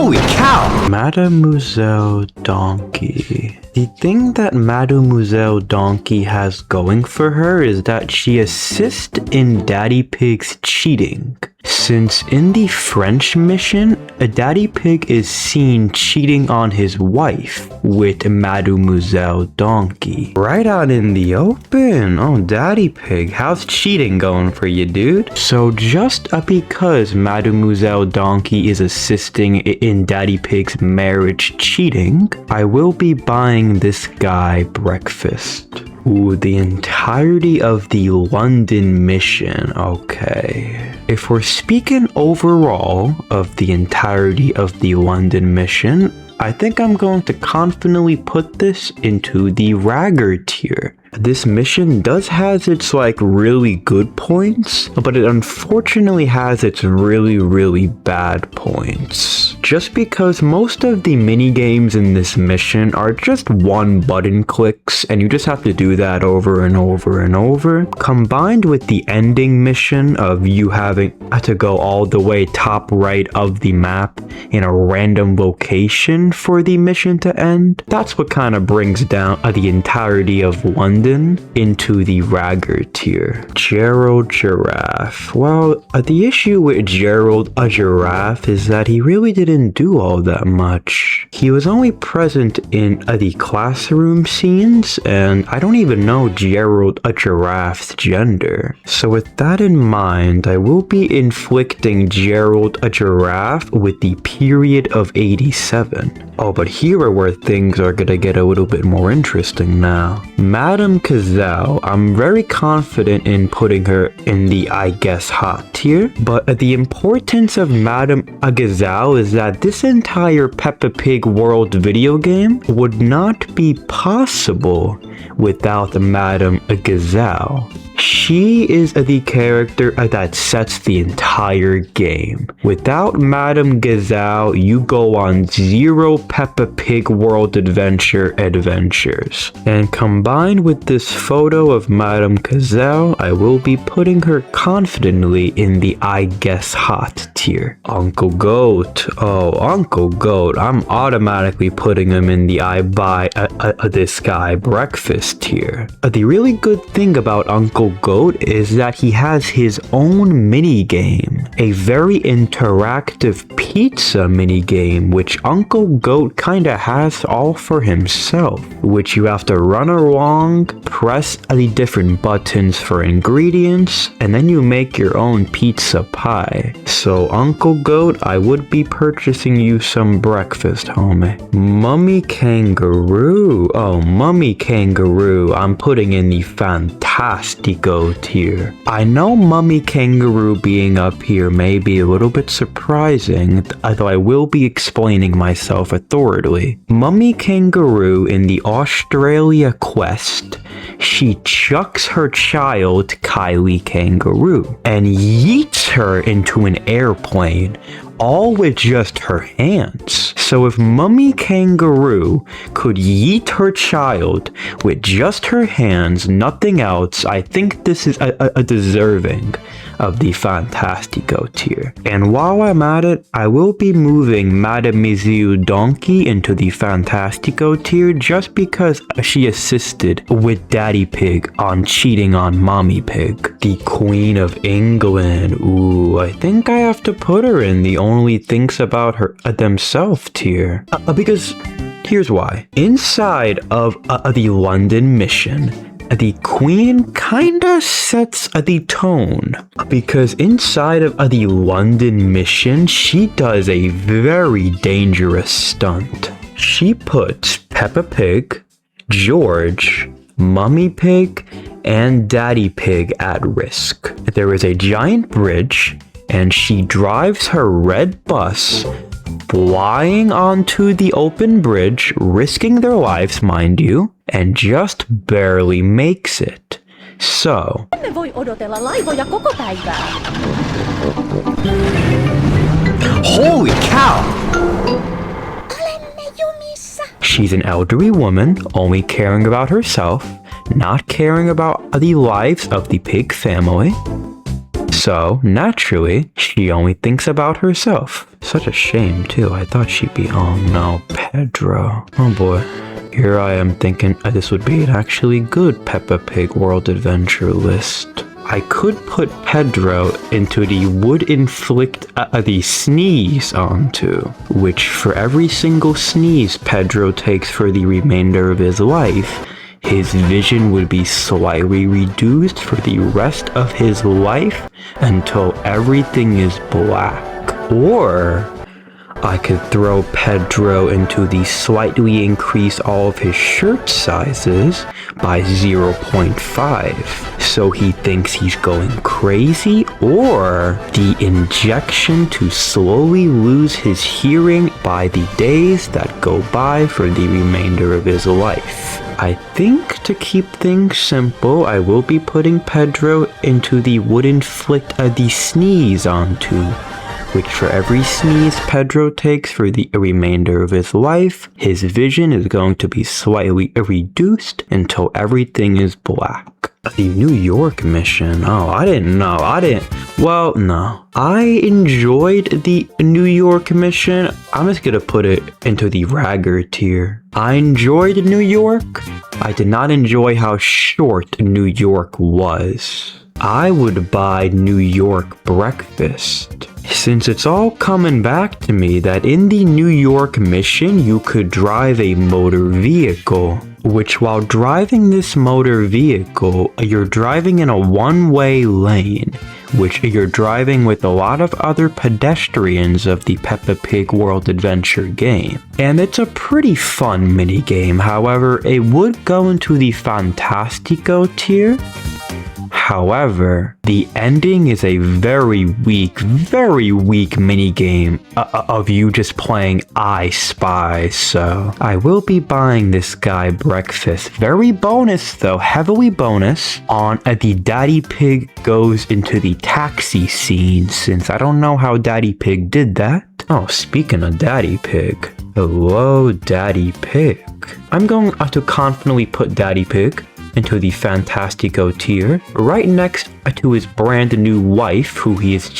Holy cow! Mademoiselle Donkey. The thing that Mademoiselle Donkey has going for her is that she assists in Daddy Pig's cheating. Since in the French mission, a Daddy Pig is seen cheating on his wife with Mademoiselle Donkey. Right out in the open. Oh, Daddy Pig, how's cheating going for you, dude? So just because Mademoiselle Donkey is assisting in Daddy Pig's marriage cheating, I will be buying this guy breakfast. Ooh, the entirety of the London mission. Okay. If we're speaking overall of the entirety of the London mission, I think I'm going to confidently put this into the Ragger tier. This mission does has its really good points, but it unfortunately has its really bad points. Just because most of the mini games in this mission are just one button clicks and you just have to do that over and over and over, combined with the ending mission of you having to go all the way top right of the map in a random location for the mission to end. That's what kind of brings down the entirety of London into the Ragger tier. Gerald Giraffe. Well, the issue with Gerald Giraffe is that he really didn't do all that much. He was only present in the classroom scenes, and I don't even know Gerald Giraffe's gender. So with that in mind, I will be inflicting Gerald Giraffe with the period of 87. Oh, but here are where things are gonna get a little bit more interesting now. Madame Gazelle, I'm very confident in putting her in the I guess hot tier, but the importance of Madame Gazelle is that this entire Peppa Pig World video game would not be possible without Madame Gazelle. She is the character that sets the entire game. Without Madame Gazelle, you go on 0 Peppa Pig World adventures. And combined with this photo of Madame Gazelle, I will be putting her confidently in the I guess hot tier. Uncle Goat. Oh, Uncle Goat. I'm automatically putting him in the I buy this guy breakfast tier. The really good thing about Uncle Goat is that he has his own mini game, a very interactive pizza mini game, which Uncle Goat kinda has all for himself, which you have to run along, press the different buttons for ingredients, and then you make your own pizza pie. So Uncle Goat, I would be purchasing you some breakfast, homie. Mummy Kangaroo. Oh, Mummy Kangaroo, I'm putting in the Fantastico tier. I know Mummy Kangaroo being up here may be a little bit surprising, although I will be explaining myself authoritatively. Mummy Kangaroo in the Australia quest, she chucks her child, Kylie Kangaroo, and yeets her into an airplane, all with just her hands. So if Mummy Kangaroo could yeet her child with just her hands, nothing else, I think this is a deserving of the Fantastico tier. And while I'm at it, I will be moving Mademoiselle Donkey into the Fantastico tier just because she assisted with Daddy Pig on cheating on Mommy Pig. The Queen of England. Ooh, I think I have to put her in the only thinks about her themselves tier. Because here's why. Inside of the London mission, the Queen kinda sets the tone, because inside of the London mission, she does a very dangerous stunt. She puts Peppa Pig, George, Mummy Pig, and Daddy Pig at risk. There is a giant bridge, and she drives her red bus flying onto the open bridge, risking their lives, mind you, and just barely makes it. So, Holy cow! she's an elderly woman, only caring about herself, not caring about the lives of the pig family. So, naturally, she only thinks about herself. Such a shame, too. I thought she'd be, oh no, Pedro. Oh boy. Here I am thinking this would be an actually good Peppa Pig World Adventure list. I could put Pedro into the would inflict the sneeze onto, which for every single sneeze Pedro takes for the remainder of his life, his vision would be slightly reduced for the rest of his life until everything is black. Or I could throw Pedro into the slightly increase all of his shirt sizes by 0.5, so he thinks he's going crazy, or the injection to slowly lose his hearing by the days that go by for the remainder of his life. I think to keep things simple, I will be putting Pedro into the would inflict the sneeze onto, which for every sneeze Pedro takes for the remainder of his life, his vision is going to be slightly reduced until everything is black. The New York mission. Oh, I didn't know. Well, no. I enjoyed the New York mission. I'm just gonna put it into the ragger tier. I enjoyed New York. I did not enjoy how short New York was. I would buy New York breakfast. Since it's all coming back to me that in the New York mission you could drive a motor vehicle, which while driving this motor vehicle, you're driving in a one-way lane, which you're driving with a lot of other pedestrians of the Peppa Pig World Adventure game. And it's a pretty fun mini game, however, it would go into the Fantastico tier. However, the ending is a very weak minigame of you just playing I Spy, so I will be buying this guy breakfast. Very bonus though, heavily bonus on the Daddy Pig goes into the taxi scene, since I don't know how Daddy Pig did that. Oh, speaking of Daddy Pig, hello Daddy Pig. I'm going to confidently put Daddy Pig into the Fantastico tier, right next to his brand new wife, who he is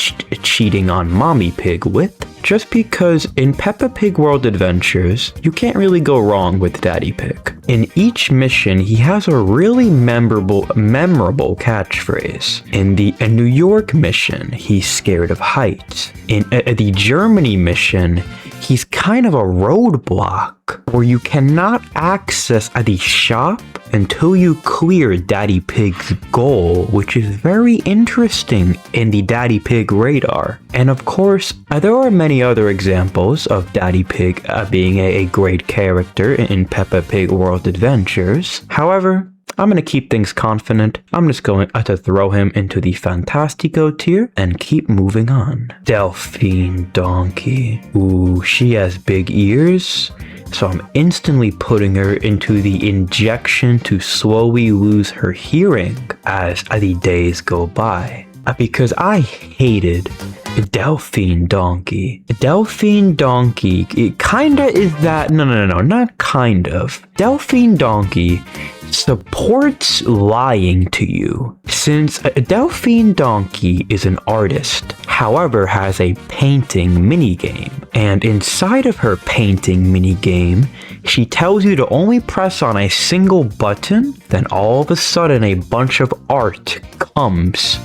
cheating on Mommy Pig with, just because in Peppa Pig World Adventures, you can't really go wrong with Daddy Pig. In each mission, he has a really memorable catchphrase. In the New York mission, he's scared of heights. In the Germany mission, he's kind of a roadblock where you cannot access the shop until you clear Daddy Pig's goal, which is very interesting in the Daddy Pig radar. And of course, there are many other examples of Daddy Pig being a great character in Peppa Pig World Adventures. However, I'm going to keep things confident. I'm just going to throw him into the Fantastico tier and keep moving on. Delphine Donkey. Ooh, she has big ears, so I'm instantly putting her into the injection to slowly lose her hearing as the days go by. Because I hated Delphine Donkey. Delphine Donkey, it kinda is that, no, not kind of. Delphine Donkey supports lying to you, since Delphine Donkey is an artist, however has a painting minigame, and inside of her painting minigame, she tells you to only press on a single button, then all of a sudden a bunch of art comes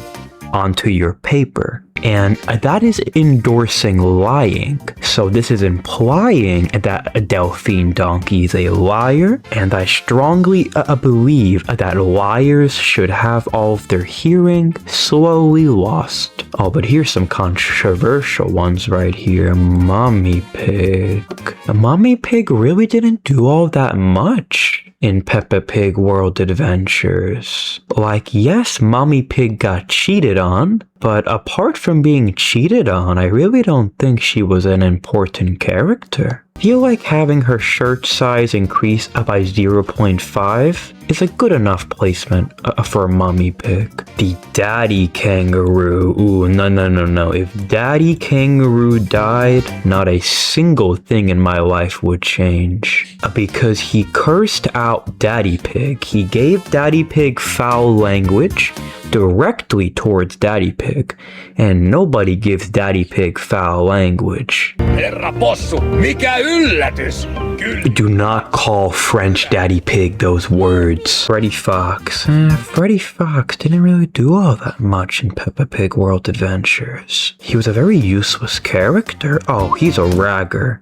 onto your paper. And that is endorsing lying. So this is implying that Delphine Donkey is a liar, and I strongly believe that liars should have all of their hearing slowly lost. Oh, but here's some controversial ones right here. Mommy Pig. Mommy Pig really didn't do all that much in Peppa Pig World Adventures. Like, yes, Mommy Pig got cheated on, but apart from being cheated on, I really don't think she was an important character. feel like having her shirt size increase by 0.5 is a good enough placement for a mommy pig. The daddy kangaroo. Ooh, no. If daddy kangaroo died, not a single thing in my life would change. Because he cursed out daddy pig. He gave daddy pig foul language directly towards daddy pig. And nobody gives daddy pig foul language. Herra possu, mikä yllätys! Kyllä. Do not call French daddy pig those words. Freddy Fox. Freddy Fox didn't really do all that much in Peppa Pig World Adventures. He was a very useless character. Oh, he's a ragger.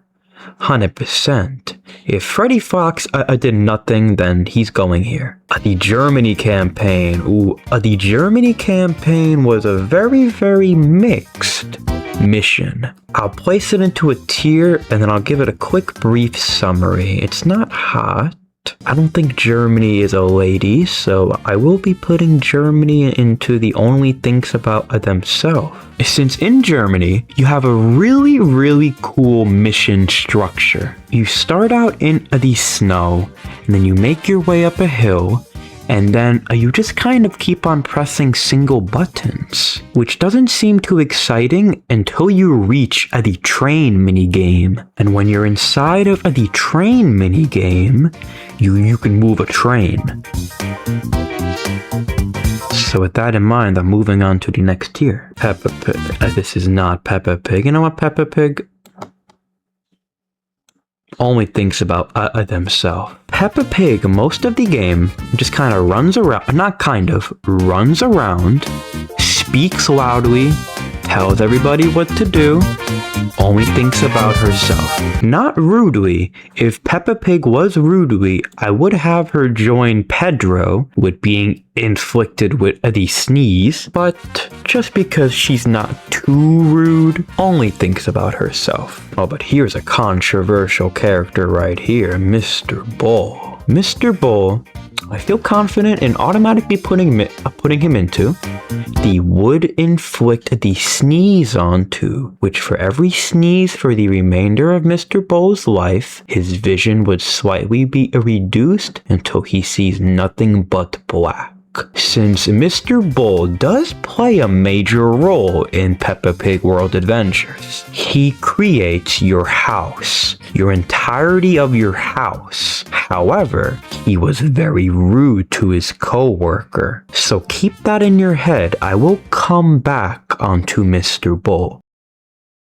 100%. If Freddy Fox did nothing, then he's going here. The Germany campaign. Ooh, the Germany campaign was a very, very mixed mission. I'll place it into a tier and then I'll give it a quick brief summary. It's not hot. I don't think Germany is a lady, so I will be putting Germany into the only thinks about themselves. Since in Germany, you have a really, really cool mission structure. You start out in the snow, and then you make your way up a hill, and then you just kind of keep on pressing single buttons, which doesn't seem too exciting until you reach the train minigame. And when you're inside of the train minigame, you can move a train. So with that in mind, I'm moving on to the next tier. Peppa Pig. This is not Peppa Pig. You know what, Peppa Pig only thinks about themselves. Peppa Pig, most of the game, just kind of runs around, speaks loudly, tells everybody what to do, only thinks about herself. Not rudely. If Peppa Pig was rudely, I would have her join Pedro with being inflicted with the sneeze, but just because she's not too rude, only thinks about herself. Oh, but here's a controversial character right here, Mr. Bull. Mr. Bull, I feel confident in automatically putting him into the would inflict the sneeze onto, which for every sneeze for the remainder of Mr. Bull's life, his vision would slightly be reduced until he sees nothing but black. Since Mr. Bull does play a major role in Peppa Pig World Adventures, he creates your house, your entirety of your house. However, he was very rude to his co-worker. So keep that in your head. I will come back onto Mr. Bull.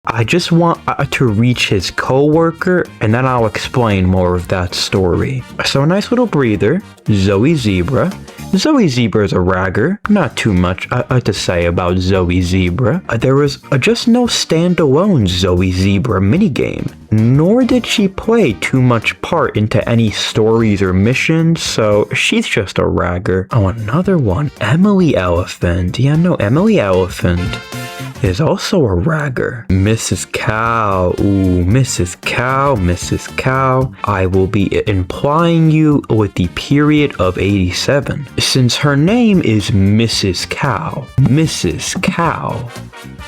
I just want to reach his co-worker, and then I'll explain more of that story. So a nice little breather, Zoe Zebra. Zoe Zebra is a ragger. Not too much to say about Zoe Zebra. There was just no standalone Zoe Zebra minigame, nor did she play too much part into any stories or missions, so she's just a ragger. Oh, another one, Emily Elephant. Yeah, no, Emily Elephant is also a ragger. Mrs. Cow. Ooh, Mrs. Cow, Mrs. Cow. I will be implying you with the period of 87. Since her name is Mrs. Cow. Mrs. Cow.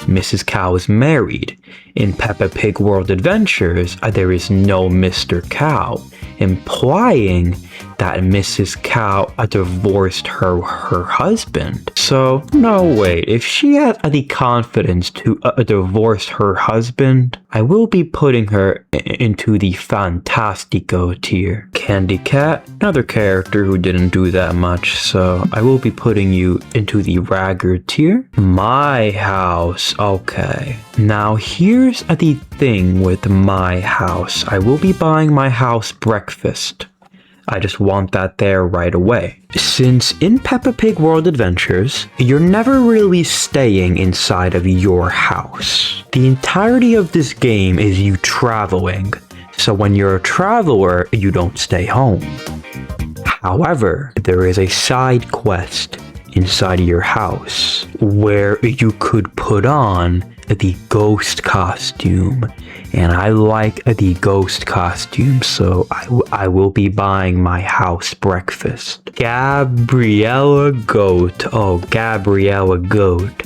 Mrs. Cow is married. In Peppa Pig World Adventures, there is no Mr. Cow, implying that Mrs. Cow divorced her husband. So, no wait, if she had the confidence to divorce her husband, I will be putting her into the Fantastico tier. Candy Cat, another character who didn't do that much, so I will be putting you into the Ragger tier. My house, okay. Now here's the thing with my house. I will be buying my house breakfast. I just want that there right away. Since in Peppa Pig World Adventures, you're never really staying inside of your house. The entirety of this game is you traveling. So when you're a traveler, you don't stay home. However, there is a side quest inside of your house where you could put on the ghost costume, and I like the ghost costume, so I will be buying my house breakfast. Gabriella Goat. Oh, Gabriella Goat.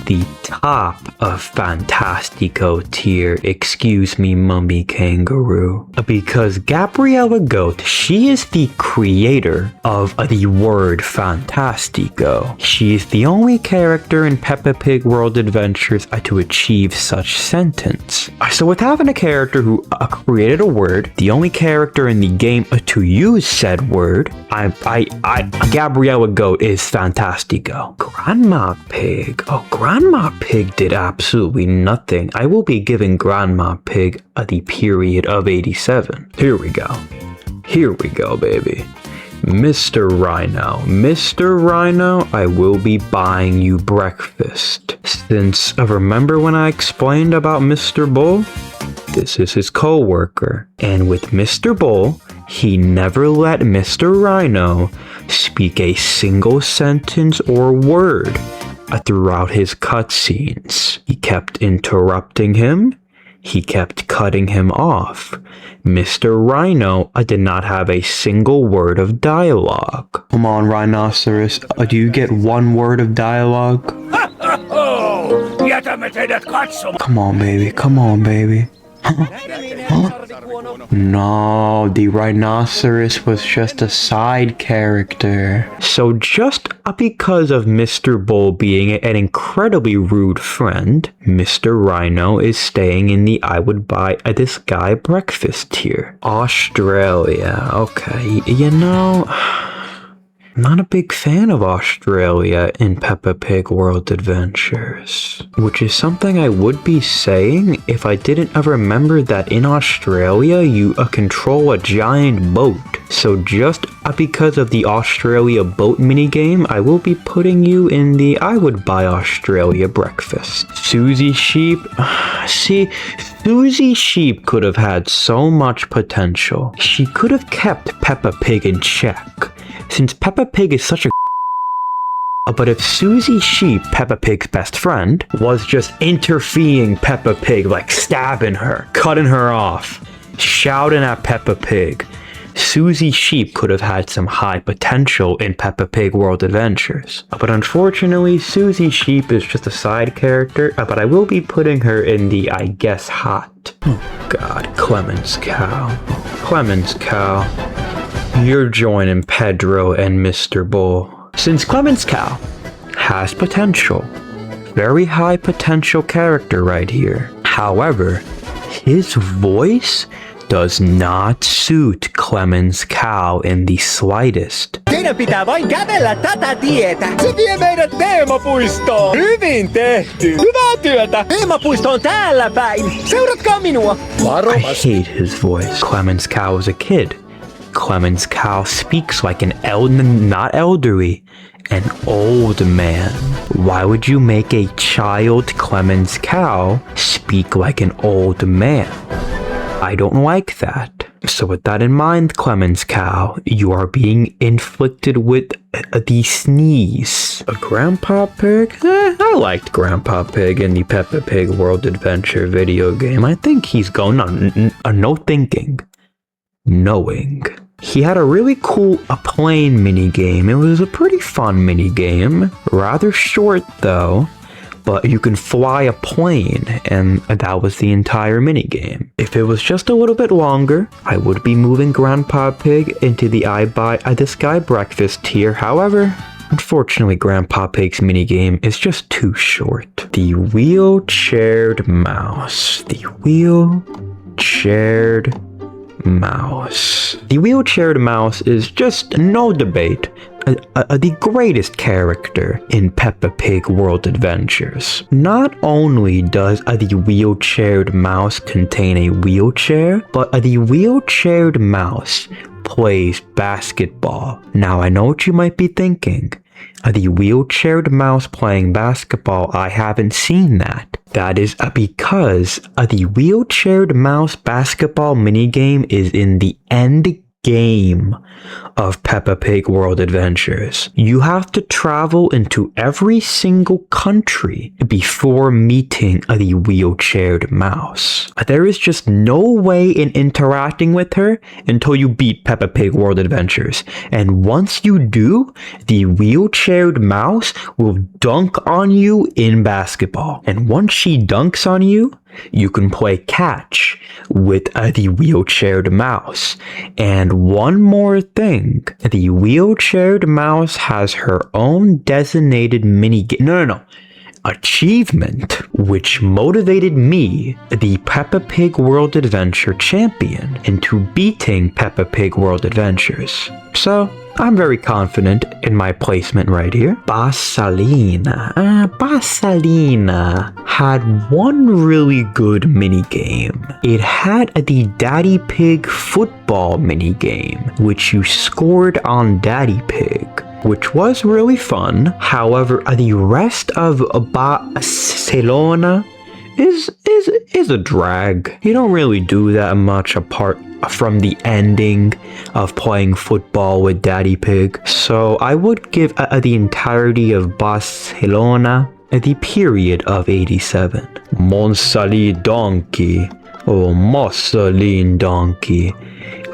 the top of Fantastico tier, excuse me, Mummy Kangaroo. Because Gabriella Goat, she is the creator of the word Fantastico. She is the only character in Peppa Pig World Adventures to achieve such sentence. So with having a character who created a word, the only character in the game to use said word, Gabriella Goat is Fantastico. Grandma Pig. Oh, Grandma Pig did absolutely nothing. I will be giving Grandma Pig the period of 87. Here we go. Here we go, baby. Mr. Rhino. Mr. Rhino, I will be buying you breakfast. Since, remember when I explained about Mr. Bull? This is his co-worker. And with Mr. Bull, he never let Mr. Rhino speak a single sentence or word throughout his cutscenes. He kept interrupting him. He kept cutting him off. Mr. Rhino did not have a single word of dialogue. Come on, Rhinoceros. Do you get one word of dialogue? Jätämme teidät katsomaan. Come on, baby. Come on, baby. No, the rhinoceros was just a side character. So just because of Mr. Bull being an incredibly rude friend, Mr. Rhino is staying in the I would buy this guy breakfast tier. Australia. Okay, you know, not a big fan of Australia in Peppa Pig World Adventures, which is something I would be saying if I didn't remember that in Australia you control a giant boat. So just because of the Australia boat minigame, I will be putting you in the I would buy Australia breakfast. Susie Sheep. See, Susie Sheep could have had so much potential. She could have kept Peppa Pig in check. Since Peppa Pig is such a but if Susie Sheep, Peppa Pig's best friend, was just interfering Peppa Pig, like stabbing her, cutting her off, shouting at Peppa Pig, Susie Sheep could have had some high potential in Peppa Pig World Adventures. But unfortunately, Susie Sheep is just a side character, but I will be putting her in the I guess hot. Oh god, Clement's Cow. Clement's Cow. You're joining Pedro and Mr. Bull. Since Clement's Cow has potential, very high potential character right here. However, his voice does not suit Clement's Cow in the slightest. Teidän pitää vain kävellä tätä tietä. Se vie meidät teemapuistoon. Hyvin tehty. Hyvää työtä. Teemapuisto on täällä päin. Seuratkaa minua. I hate his voice. Clement's Cow was a kid. Clement's Cow speaks like an not elderly, an old man. Why would you make a child Clement's Cow speak like an old man? I don't like that. So with that in mind, Clement's Cow, you are being inflicted with the sneeze. A Grandpa Pig? I liked Grandpa Pig in the Peppa Pig World Adventure video game. I think he's going on no thinking. Knowing. He had a really cool plane minigame. It was a pretty fun minigame. Rather short though, but you can fly a plane, and that was the entire minigame. If it was just a little bit longer, I would be moving Grandpa Pig into the I buy this guy breakfast tier. However, unfortunately, Grandpa Pig's minigame is just too short. The wheelchaired mouse. The wheelchaired mouse. The wheelchaired mouse is just no debate the greatest character in Peppa Pig World Adventures. Not only does the wheelchaired mouse contain a wheelchair, but the wheelchaired mouse plays basketball. Now I know what you might be thinking. The wheelchaired mouse playing basketball, I haven't seen that. That is because the wheelchaired mouse basketball minigame is in the end game of Peppa Pig World Adventures. You have to travel into every single country before meeting the wheelchaired mouse. There is just no way in interacting with her until you beat Peppa Pig World Adventures. And once you do, the wheelchaired mouse will dunk on you in basketball. And once she dunks on you, you can play catch with the wheelchaired mouse. And one more thing, the wheelchaired mouse has her own designated minigame. Achievement, which motivated me, the Peppa Pig World Adventure champion, into beating Peppa Pig World Adventures. So, I'm very confident in my placement right here. Bassalina had one really good minigame. It had the Daddy Pig football minigame, which you scored on Daddy Pig, which was really fun. However, the rest of Barcelona is a drag. You don't really do that much apart from the ending of playing football with Daddy Pig. So I would give the entirety of Barcelona the period of 87. Monsali Donkey. Oh, Mussolini Donkey.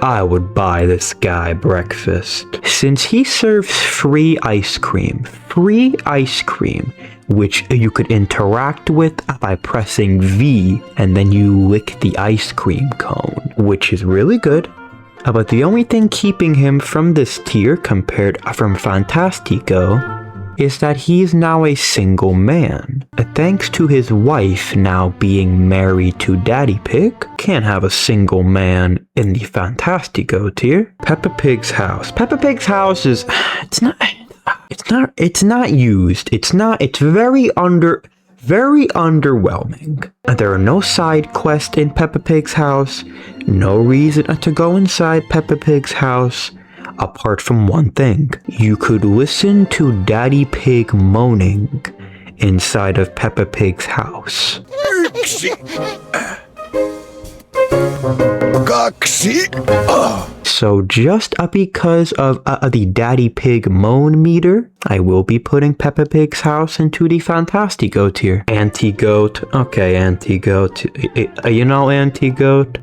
I would buy this guy breakfast. Since he serves free ice cream, which you could interact with by pressing V, and then you lick the ice cream cone, which is really good. But the only thing keeping him from this tier compared from Fantastico is that he is now a single man. Thanks to his wife now being married to Daddy Pig, can't have a single man in the Fantastico tier. Peppa Pig's house. Peppa Pig's house is, it's not used. It's very underwhelming. There are no side quests in Peppa Pig's house, no reason to go inside Peppa Pig's house, apart from one thing. You could listen to Daddy Pig moaning inside of Peppa Pig's house. So just because of the Daddy Pig moan meter, I will be putting Peppa Pig's house into the Fantastico tier. Anti-Goat. Okay, Anti-Goat. You know, Anti-Goat,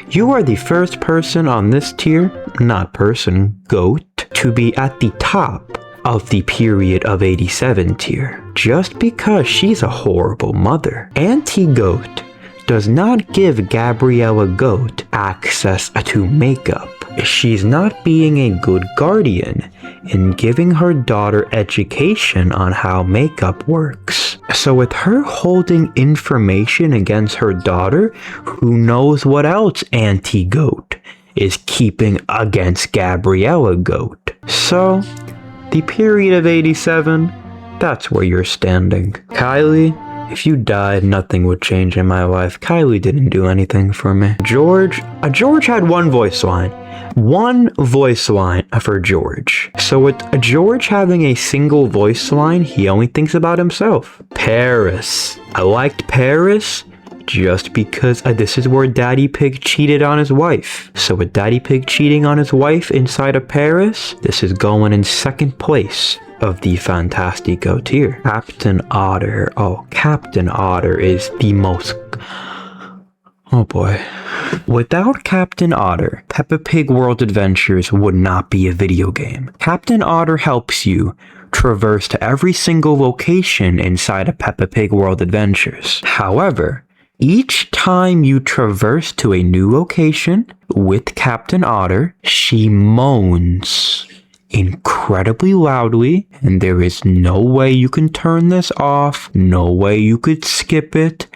you are the first person on this tier, not person, goat, to be at the top of the period of 87 tier. Just because she's a horrible mother. Anti-Goat does not give Gabriella Goat access to makeup. She's not being a good guardian in giving her daughter education on how makeup works. So with her holding information against her daughter, who knows what else Anti-Goat is keeping against Gabriella Goat. So, the period of 87, that's where you're standing. Kylie, if you died, nothing would change in my life. Kylie didn't do anything for me. George had one voice line. One voice line for George. So with George having a single voice line, he only thinks about himself. Paris. I liked Paris just because this is where Daddy Pig cheated on his wife. So with Daddy Pig cheating on his wife inside of Paris, this is going in second place of the Fantastico tier. Captain Otter. Oh, Captain Otter is the most... Oh boy. Without Captain Otter, Peppa Pig World Adventures would not be a video game. Captain Otter helps you traverse to every single location inside of Peppa Pig World Adventures. However, each time you traverse to a new location with Captain Otter, she moans incredibly loudly, and there is no way you can turn this off, no way you could skip it.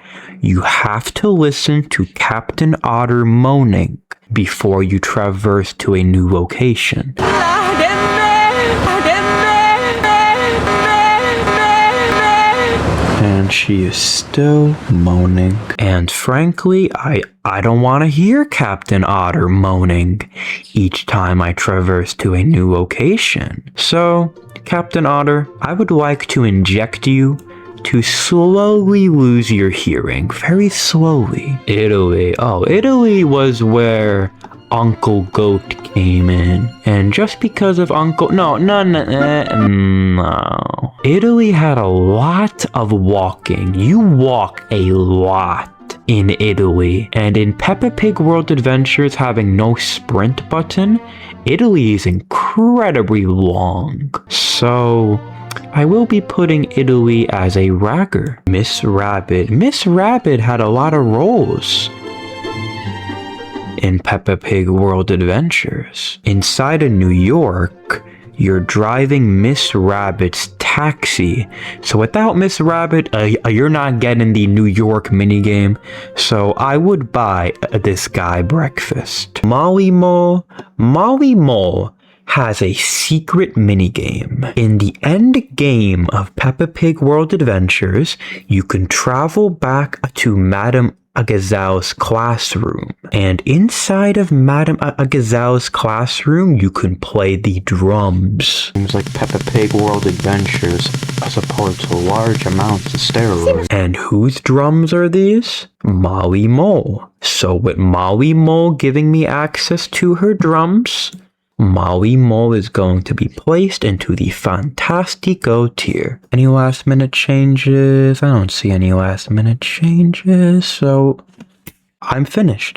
You have to listen to Captain Otter moaning before you traverse to a new location. And she is still moaning. And frankly, I don't want to hear Captain Otter moaning each time I traverse to a new location. So, Captain Otter, I would like to inject you to slowly lose your hearing. Very slowly. Italy. Oh, Italy was where Uncle Goat came in. And just because of no. Italy had a lot of walking. You walk a lot in Italy. And in Peppa Pig World Adventures having no sprint button, Italy is incredibly long. So I will be putting Italy as a ragger. Miss Rabbit. Miss Rabbit had a lot of roles in Peppa Pig World Adventures. Inside of New York, you're driving Miss Rabbit's taxi. So without Miss Rabbit, you're not getting the New York minigame. So I would buy this guy breakfast. Molly Mole has a secret minigame. In the end game of Peppa Pig World Adventures, you can travel back to Madame Agazel's classroom. And inside of Madame Agazel's classroom, you can play the drums. Seems like Peppa Pig World Adventures as opposed to large amounts of steroids. And whose drums are these? Molly Mole. So with Molly Mole giving me access to her drums, Molly Mole is going to be placed into the Fantastico tier. Any last minute changes? I don't see any last minute changes, so I'm finished.